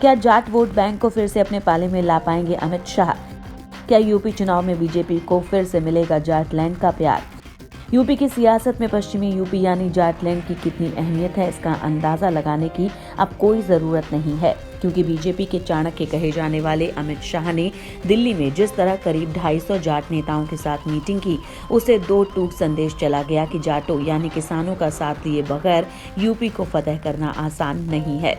क्या Jat vote bank को फिर से अपने पाले में ला पाएंगे अमित शाह? क्या यूपी चुनाव में बीजेपी को फिर से मिलेगा जाटलैंड का प्यार? यूपी की सियासत में पश्चिमी यूपी यानी जाटलैंड की कितनी अहमियत है, इसका अंदाजा लगाने की अब कोई जरूरत नहीं है, क्योंकि बीजेपी के चाणक्य कहे जाने वाले अमित शाह ने दिल्ली में जिस तरह करीब 250 जाट नेताओं के साथ मीटिंग की, उसे दो टूक संदेश चला गया कि जाटों यानी किसानों का साथ लिए बगैर यूपी को फतह करना आसान नहीं है।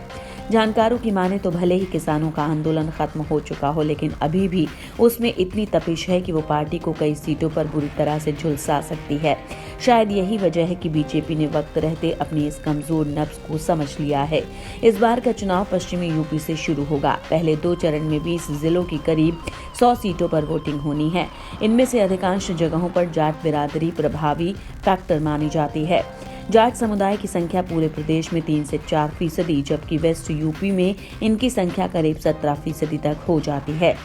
जानकारों की माने तो भले ही किसानों का आंदोलन खत्म हो चुका हो, लेकिन अभी भी उसमें इतनी तपिश है कि वो पार्टी को कई सीटों पर बुरी तरह से झुलसा सकती है। शायद यही वजह है कि बीजेपी ने वक्त रहते अपनी इस कमजोर नब्ज को समझ लिया है। इस बार का चुनाव पश्चिमी यूपी से शुरू होगा। पहले 2 चरण में 20 जिलों की करीब 100 सीटों पर वोटिंग होनी है। इनमें से अधिकांश जगहों पर जाट बिरादरी प्रभावी फैक्टर मानी जाती है। जाट समुदाय की संख्या पूरे प्रदेश में 3 से 4%, जबकि वेस्ट यूपी में इनकी संख्या करीब 17% तक हो जाती है।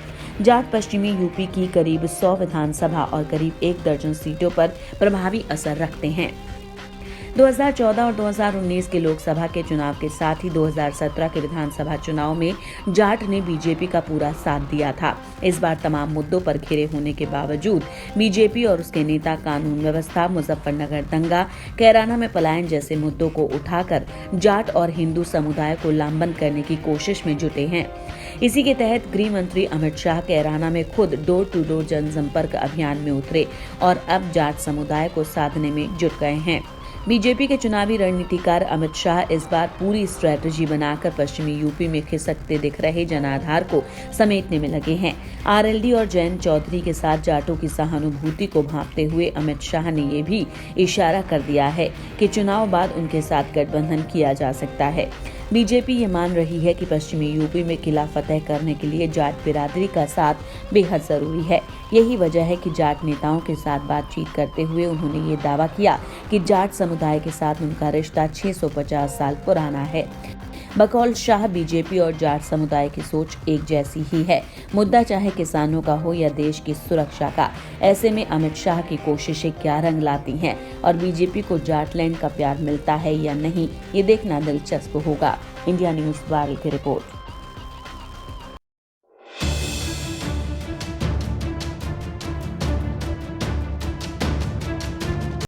जाट पश्चिमी यूपी की करीब 100 विधानसभा और करीब 1 दर्जन सीटों पर प्रभावी असर रखते हैं। 2014 और 2019 के लोकसभा के चुनाव के साथ ही 2017 के विधानसभा चुनाव में जाट ने बीजेपी का पूरा साथ दिया था। इस बार तमाम मुद्दों पर घिरे होने के बावजूद बीजेपी और उसके नेता कानून व्यवस्था, मुजफ्फरनगर दंगा, कैराना में पलायन जैसे मुद्दों को उठाकर जाट और हिंदू समुदाय को लामबंद करने की कोशिश में जुटे हैं। इसी के तहत गृह मंत्री अमित शाह कैराना में खुद डोर टू डोर जनसंपर्क अभियान में उतरे और अब जाट समुदाय को साधने में जुट गए हैं। बीजेपी के चुनावी रणनीतिकार अमित शाह इस बार पूरी स्ट्रेटजी बनाकर पश्चिमी यूपी में खिसकते दिख रहे जनाधार को समेटने में लगे हैं। आरएलडी और जयंत चौधरी के साथ जाटों की सहानुभूति को भांपते हुए अमित शाह ने ये भी इशारा कर दिया है कि चुनाव बाद उनके साथ गठबंधन किया जा सकता है। बीजेपी ये मान रही है कि पश्चिमी यूपी में किला फतह करने के लिए जाट बिरादरी का साथ बेहद जरूरी है। यही वजह है कि जाट नेताओं के साथ बातचीत करते हुए उन्होंने ये दावा किया कि जाट समुदाय के साथ उनका रिश्ता 650 साल पुराना है। बकौल शाह, बीजेपी और जाट समुदाय की सोच एक जैसी ही है। मुद्दा चाहे किसानों का हो या देश की सुरक्षा का। ऐसे में अमित शाह की कोशिशें क्या रंग लाती हैं और बीजेपी को जाटलैंड का प्यार मिलता है या नहीं, ये देखना दिलचस्प होगा। इंडिया न्यूज़ वायरल की रिपोर्ट।